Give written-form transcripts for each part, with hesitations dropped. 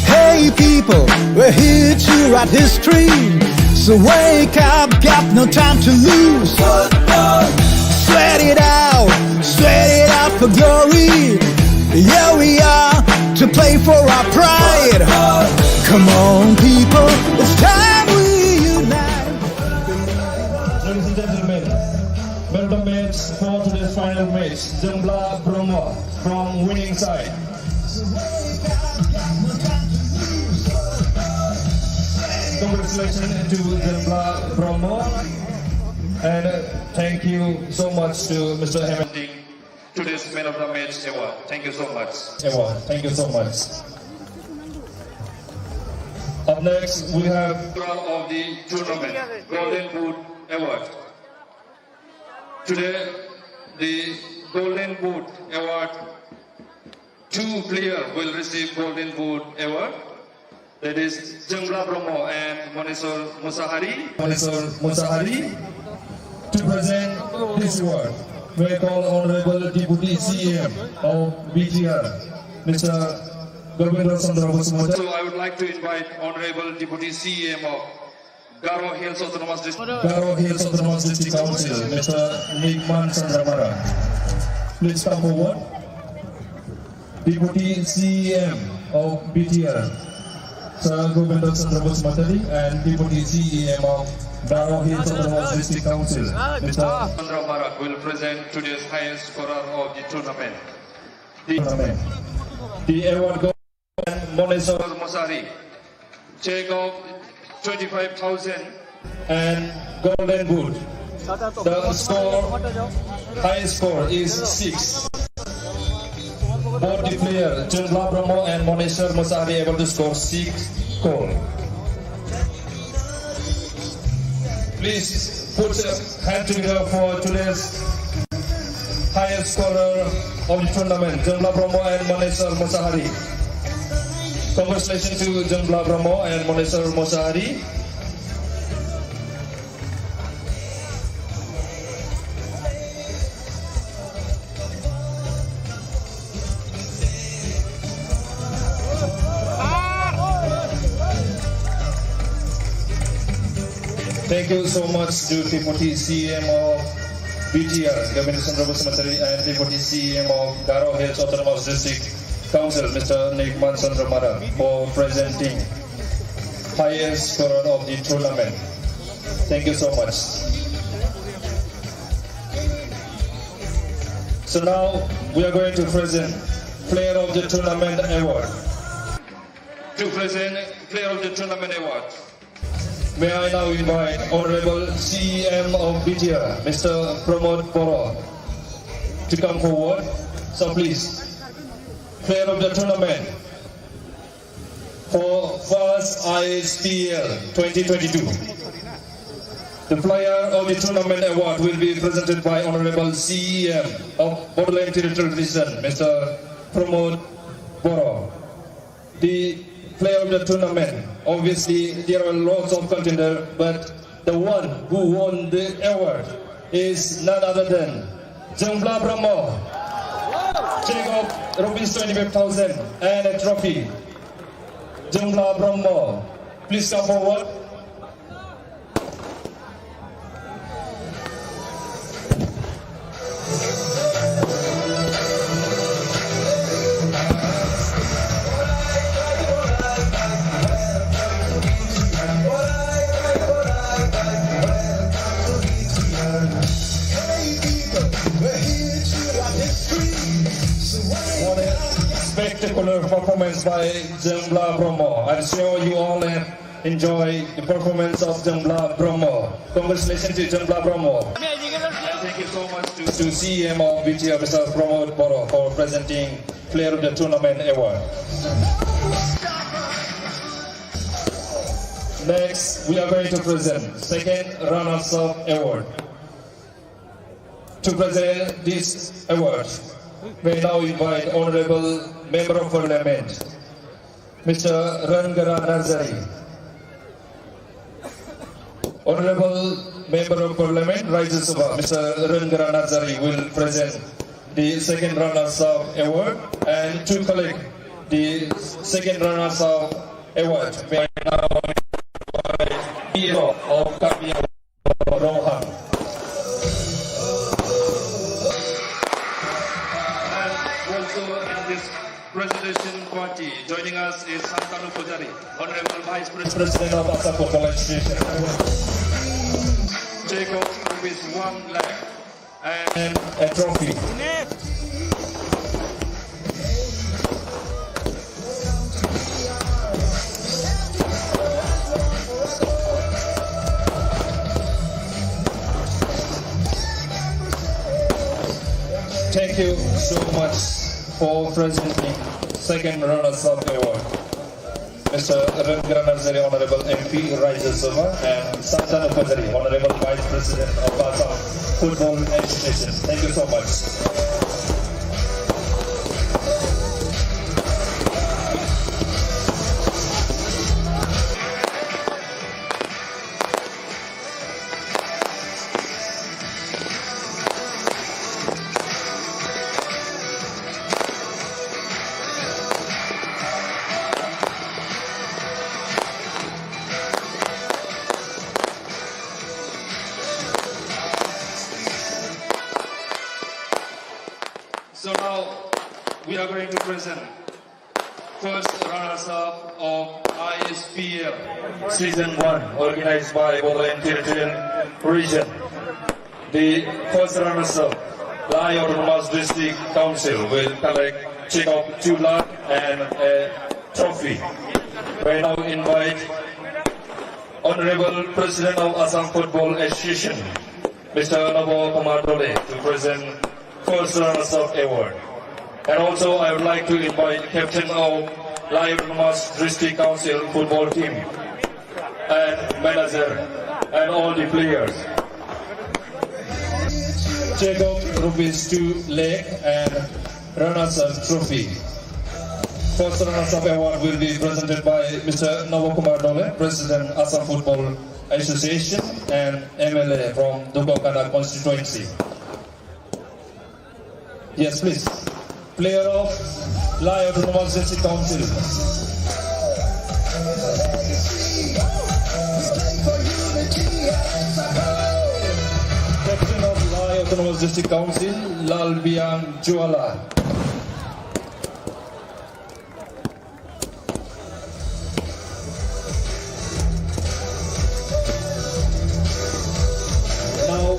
Hey people, we're here to write history. So wake up, got no time to lose. Sweat it out for glory. Here we are to play for our pride. Come on people, it's time we unite. Ladies and gentlemen, welcome mates for today's final match. Jembla Bromo from winning side. Congratulations to Jembla Bromo, and thank you so much to Mr. Hamilton, today's man of the match award. Thank you so much. Thank you so much. Up next, we have draw of the tournament, Golden Boot Award. Today, the Golden Boot Award, 2 players will receive Golden Boot Award. That is Jembla Bromo and Monesor Musahari. To present this award, we call Honorable Deputy CM of BTR, Mr. Govindra Chandra Basumata. So I would like to invite Honorable Deputy CM of Garo Hills Autonomous District Council, Mr. Nikman Chandramara. Please come forward. Deputy CM of BTR, Sir Govindra Chandra Basumata, and Deputy CM of Garo Hills Autonomous District Council, Mr. Chandramara, will present today's highest scorer of the tournament. The award goes to Monesor Musahari, check of 25,000 and Golden Boot. The highest score is 6. Both the players, Jembla Bromo and Monesor Musahari, able to score 6 goals. Please put your hand together for today's highest scorer of the tournament, Jembla Bromo and Monesor Musahari. Congratulations to Jembla Bromo and Monesor Musahari. Thank you so much to Deputy CM of BTR, Govindra Chandra Basumata, and Deputy CM of Garo Hills Autonomous District Council, Mr. Nikman Chandramara, for presenting highest scorer of the tournament. Thank you so much. So now we are going to present Player of the Tournament Award. To present Player of the Tournament Award, may I now invite Honorable CM of BTR, Mr. Pramod Bodo, to come forward. So please. player of the tournament for first ISPL 2022. The player of the tournament award will be presented by Honorable CEM of Bodo Territorial Region, Mr. Bodo. The player of the tournament, obviously there are lots of contenders, but the one who won the award is none other than Jambla Brahmo. Check of rupees 25,000 and a trophy. Jambla Brahmo, please come forward. Spectacular performance by Jambla Brahmo. I'm sure you all have enjoyed the performance of Jambla Brahmo. Congratulations to Jambla Brahmo. And thank you so much to CEM of BTR, Mr. Bodo, for presenting Player of the Tournament Award. Next, we are going to present second runners-up award. To present this award, we now invite Honorable Member of Parliament, Mr. Rangara Nazari. Honorable Member of Parliament, Rajya Sabha, Mr. Rangara Nazari will present the second runners-up award, and to collect the second runners-up award, we now invite hero of Kapia Rohan. Presentation party. Joining us is Santanu Pujari, Honorable Vice President of Assam Football Association. Jacob with 1 lakh and a trophy. Thank you so much for presenting second runners-up award. Mr. Rangara Nazari, Honorable MP, Rajya Sabha, and Santanu Pujari, Honorable Vice President of Assam Football Association. Thank you so much. So now we are going to present first runners-up of ISPL Season 1 organized by Bodo Territorial Region. The first runners-up, the Autonomous District Council will collect check of 2 lakh and a trophy. We now invite Honorable President of Assam Football Association, Mr. Nabo Kumar Dole, to present first runners-up award. And also I would like to invite Captain of Autonomous District Council football team and manager and all the players. Check of rupees 2 lakh and runners-up trophy. First runners-up award will be presented by Mr. Nabo Kumar Dole, President Assam Football Association and MLA from Dugokana constituency. Yes, please. Player of Autonomous District Council. Captain of Autonomous District Council, Lal Biang Juala. Now,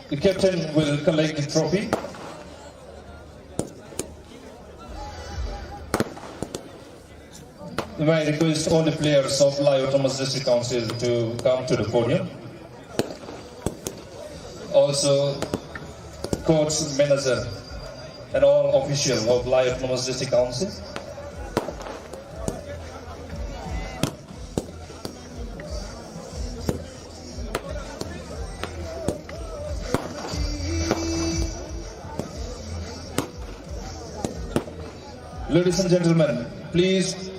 the captain will collect the trophy. May I request all the players of Autonomous District Council to come to the podium. Also, coach manager and all officials of Lai Autonomous District Council. Ladies and gentlemen, please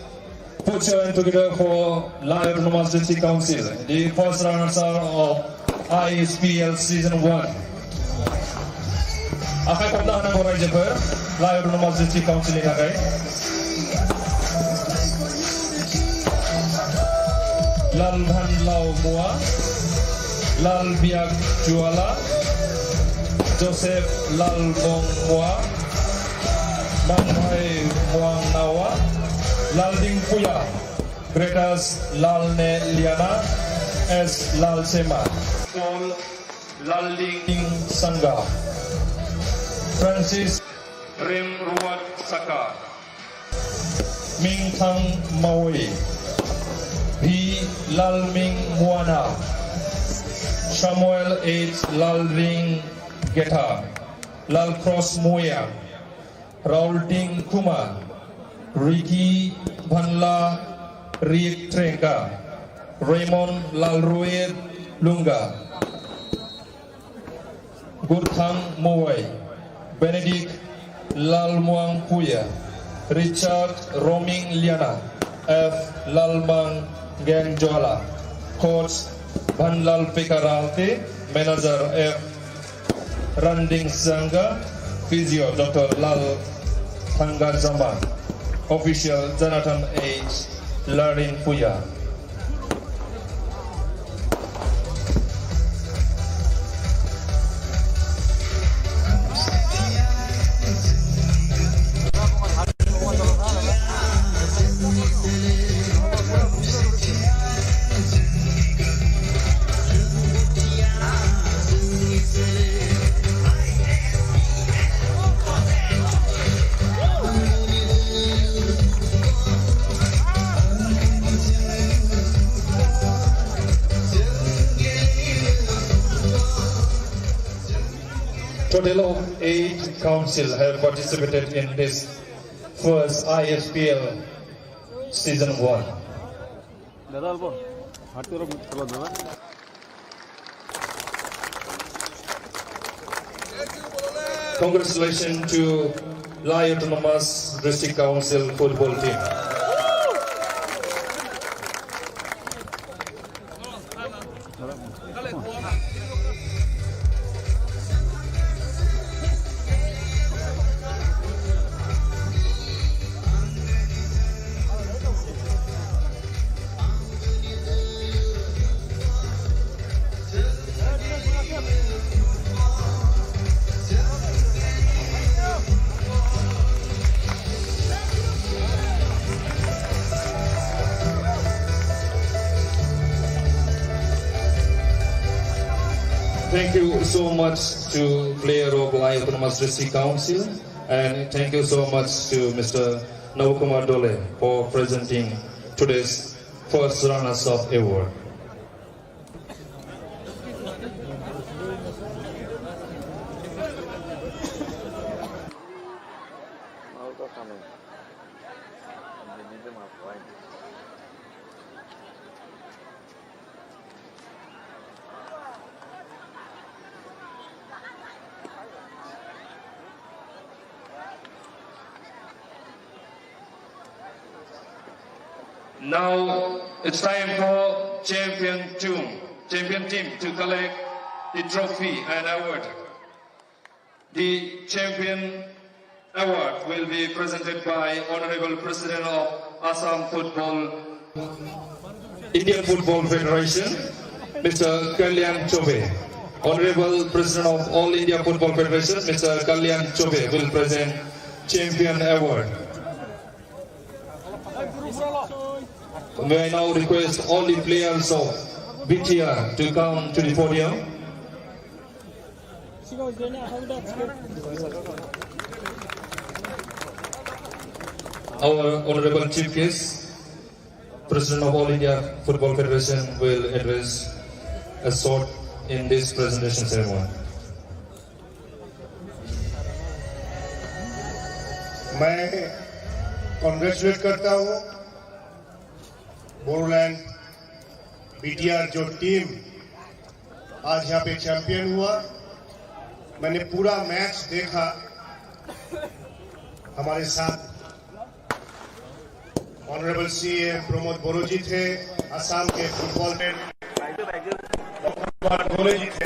put your hand together for Lai Autonomous District Council, the first runners of ISPL Season 1. Akan pernah nak orang Jepun, Lai Autonomous District Council ini akan. Lal Bhan Lau Mua, Lal Biak Juala, Joseph Lal Bong Mua, Manhai Muang Nawa, Lal Ding Puya, Gretas Lal Ne Liana, S. Lal Sema, Paul Lal Ding Sangga, Francis Rem Ruat Saka, Ming Thang Maui, B. Lal Ming Muana, Samuel H. Lal Ring Geta, Lal Cross Muya, Raul Ding Kuma, Ricky Bhanla Riek Trenka, Raymond Lalruet Lunga, Gurthang Mowai, Benedict Lalmuang Puya, Richard Roming Liana, F. Lalmang Gangjola, Coach Bhanlal Pekaralte, Manager F. Randing Zanga, Physio Dr. Lal Thanga Zamba, Official Jonathan H. Larin Puya. Total of 8 councils have participated in this first ISPL Season 1. Congratulations to Lai Autonomous District Council football team. Thank you so much to player of Lai Autonomous District Council, and thank you so much to Mr. Navakumar Dole for presenting today's first runners of award. Now it's time for champion team to collect the trophy and award. The champion award will be presented by Honorable President of Assam Indian Football Federation, Mr. Kalyan Chobe. Honorable President of All India Football Federation, Mr. Kalyan Chobe will present champion award. May I now request all the players of BTR to come to the podium. Our Honorable Chief Guest, President of All India Football Federation, will address a short in this presentation ceremony. मैं congratulate करता हूँ Bodoland BTR जो team आज यहाँ पे champion हुआ। मैंने पूरा मैच देखा। हमारे साथ ऑनरेबल सीएम प्रमोद बोरो जी थे, असम के फुटबॉल में बोरो जी थे।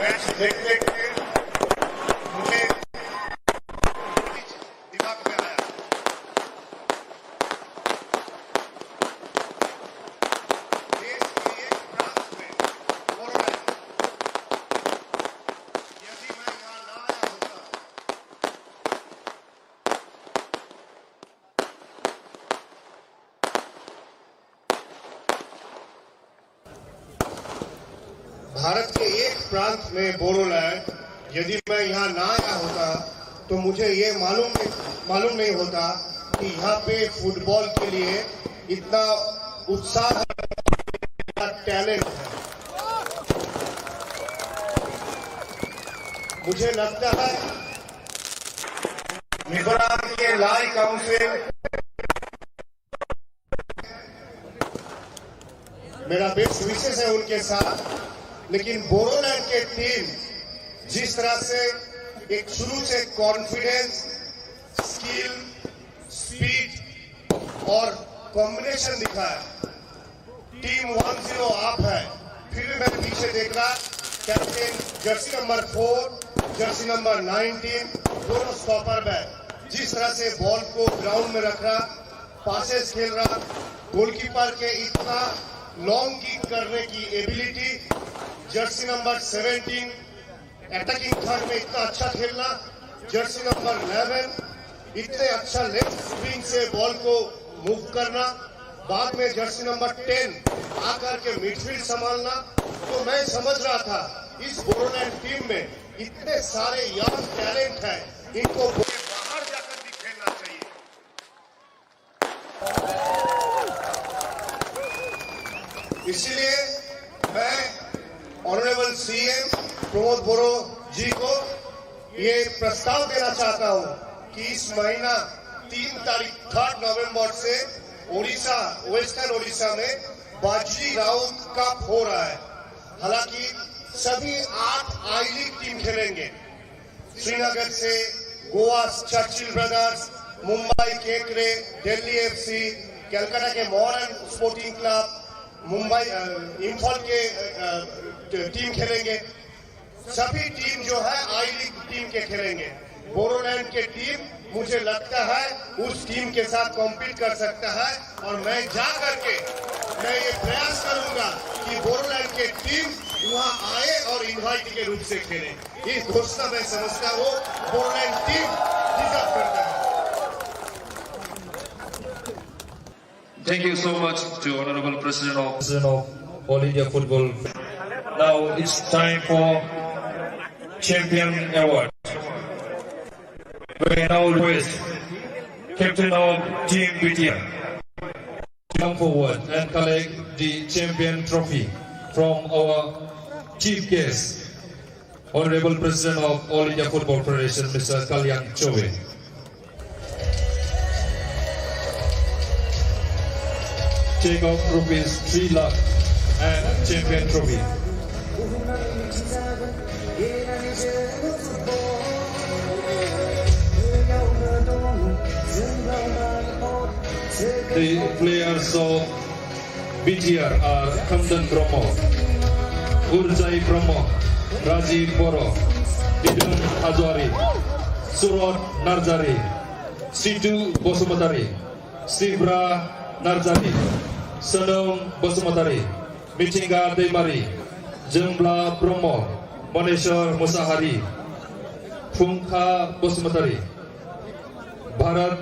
मैच देखते मुझे दिमाग में आया देश के एक प्रांत में बोडोलैंड, यदि मैं यहाँ ना आया होता भारत के एक प्रांत में बोडोलैंड, यदि मैं यहाँ ना आया होता तो मुझे ये मालूम नहीं होता कि यहाँ पे फुटबॉल के लिए इतना उत्साह है, टैलेंट है। मुझे लगता है मिजोरम के लाई काउंसिल मेरा बेस्ट विशेष है उनके साथ, लेकिन बोडोलैंड के टीम जिस तरह से एक शुरू से कॉन्फिडेंस, स्किल, स्पीड और कॉम्बिनेशन दिखाया। टीम 1-0 आप है, फिर भी मैं पीछे देख रहा captain Jersey number 4, Jersey number 19 दोनों स्टॉपर बैक जिस तरह से बॉल को ग्राउंड में रख रहा, पासेस खेल रहा, गोलकीपर के इतना लॉन्ग किक करने की ability, Jersey number 17 attacking third में इतना अच्छा खेलना, जर्सी नंबर 11 इतने अच्छा लेफ्ट स्विंग से बॉल को मूव करना, बाद में जर्सी नंबर 10 आकर के मिडफील्ड संभालना। तो मैं समझ रहा था इस बोडोलैंड टीम में इतने सारे यंग टैलेंट हैं, इनको बाहर जाकर भी खेलना चाहिए। इसलिए मैं ऑनरेबल सीएम प्रमोद बोरो जी को ये प्रस्ताव देना चाहता हूं कि इस महीना 3 नवंबर से ओडिशा, वेस्टर्न ओडिशा में बाजी राउंड कप हो रहा है। हालांकि सभी 8 आई लीग टीम खेलेंगे। श्रीनगर से गोवा चर्चिल ब्रदर्स, मुंबई केकरे, दिल्ली एफसी, कलकत्ता के modern sporting club, Mumbai Imphal के टीम खेलेंगे। सभी टीम जो है आई लीग टीम के खेलेंगे। बोडोलैंड के टीम मुझे लगता है उस टीम के साथ कॉम्पीट कर सकता है, और मैं जा करके मैं ये प्रयास करूंगा कि बोडोलैंड के टीम वहां आए और इनवाइट के रूप से खेले। इस घोषणा मैं समझता हूँ बोडोलैंड टीम डिजर्व करता है। Thank you so much to Honorable President of All India Football. Now it's time for Champion Award. We now request Captain of Team BTR to come forward and collect the champion trophy from our chief guest, Honorable President of All India Football Federation, Mr. Kalyan Chove. Take off rupees 3 lakh and champion trophy. The players of BTR are Kamdan Bromo, Urjai Bromo, Rajiv Boro, Idun Hazwari, Surot Narjari, Situ Bosumatari, Sivra Narjani, Sanong Bosumatari, Michinga Demari, Jembla Bromo, Maneshwar Musahari, Phungkha Bosumatari, Bharat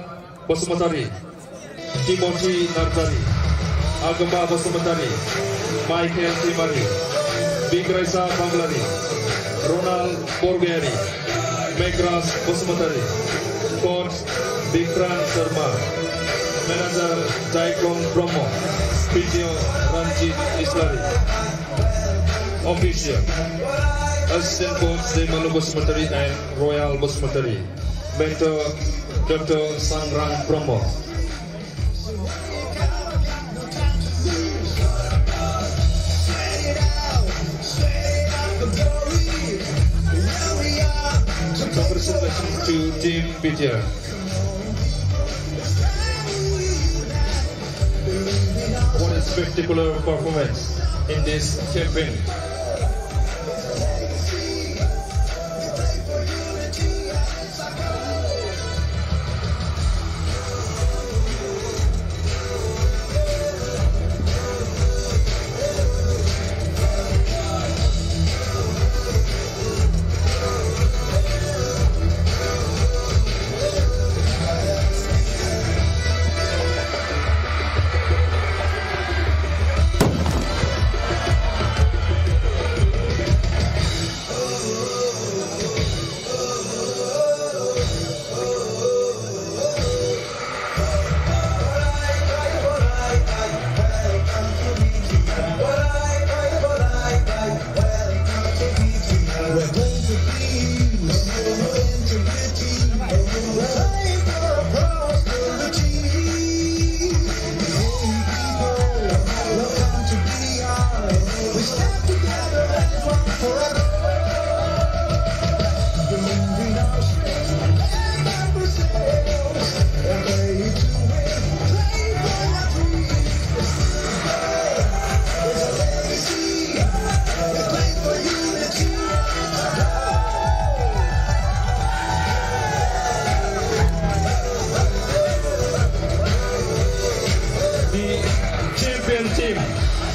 Bosumatari, Timothy Narjani, Agama Bosumatari, Michael Timari, Bigraisa Banglari, Ronald Borgeri, Megras Bosumatari, Coach Bikran Sharma, Manager Jaikon Bromo, Physio Ranjit Islari, Official Assistant Coach Demalu Bosumatari and Royal Bosumatari. Mentor Dr. Sangrang Bromo. Congratulations to Team BTR. What a spectacular performance in this campaign.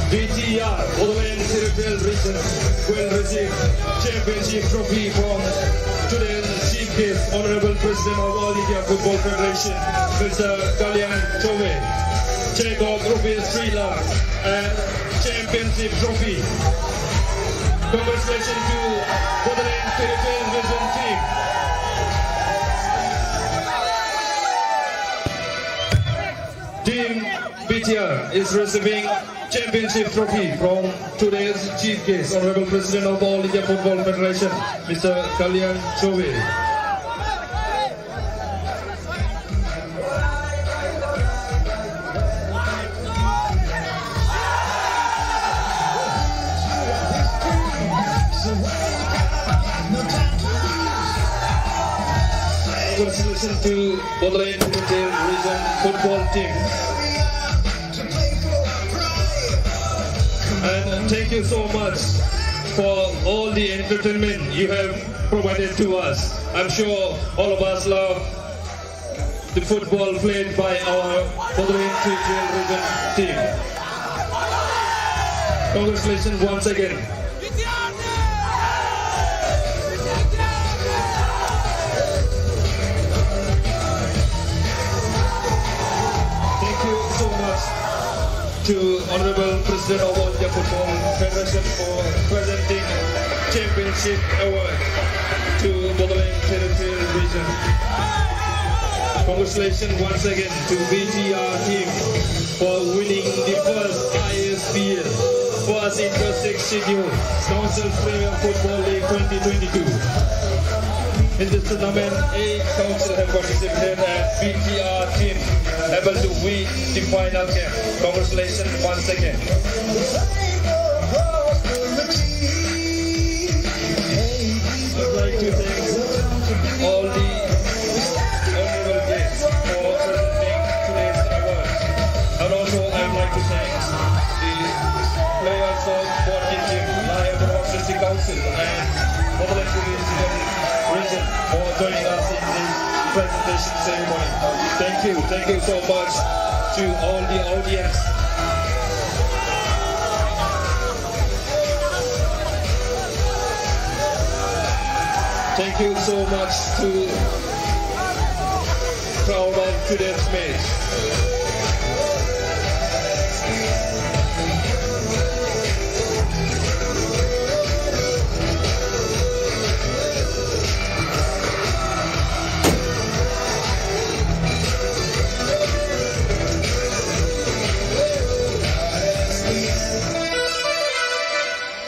BTR, Bodo Territorial Region, will receive championship trophy from today's chief guest, Honorable President of All India Football Federation, Mr. Kalyan Chove. Check of rupees 3 lakh and championship trophy. Congratulations to Bodo Territorial Region team. Team BTR is receiving championship trophy from today's chief guest, Honorable President of All India Football Federation, Mr. Kalyan Chove. Congratulations to Bodo Region football team. And thank you so much for all the entertainment you have provided to us. I'm sure all of us love the football played by our Bodo region team. Congratulations once again. Thank you so much to Honorable President of All India Football Federation for presenting championship award to Bodo Territorial Region. Congratulations once again to BTR team for winning the first ISPL, first Inter-State Schedule Council Premier Football League 2022. In this tournament, 8 council have participated and BTR team able to win the final game. Congratulations once again. I'd like to thank all the honorable guests for presenting today's award. And also I'd like to thank the players of Bodo team, Lion City Council and Bodo Region for joining us in this presentation ceremony. Thank you so much to all the audience. Thank you so much to crowd of today's match.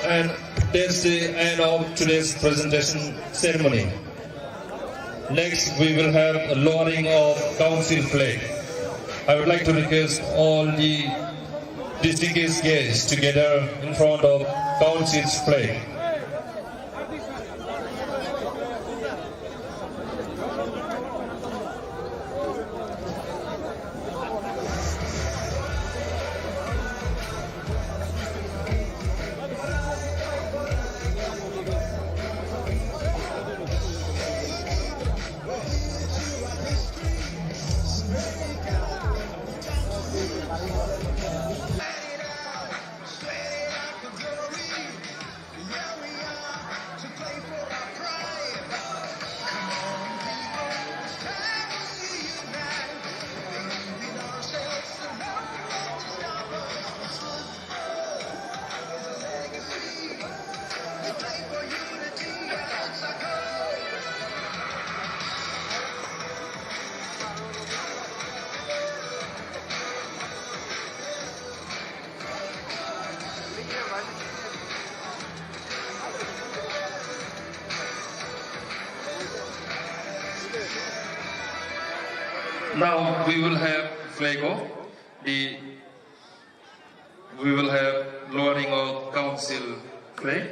And that's the end of today's presentation ceremony. Next, we will have a lowering of council flag. I would like to request all the distinguished guests to gather in front of council's flag. Now we will have flag off. We will have lowering of council flag.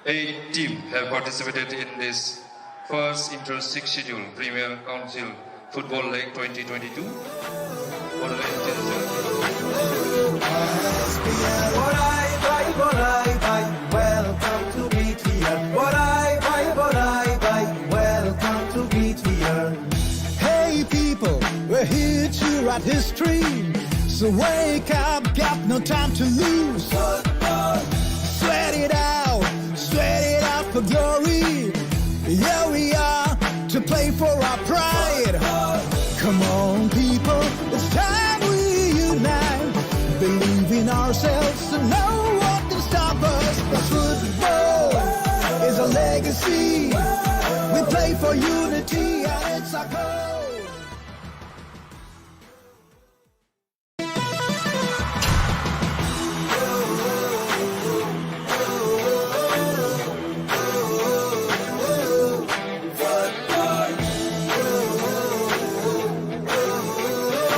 8 teams have participated in this first inter-six schedule Premier Council Football League 2022. Welcome to BTR. Welcome to BTR. Hey people, we're here to write history. So wake up, got no time to lose. Sweat it out for glory. Here we are to play for our pride. Come on people, it's time we unite. Believe in ourselves and no one can stop us. Cause football is a legacy. We play for unity and it's our cause.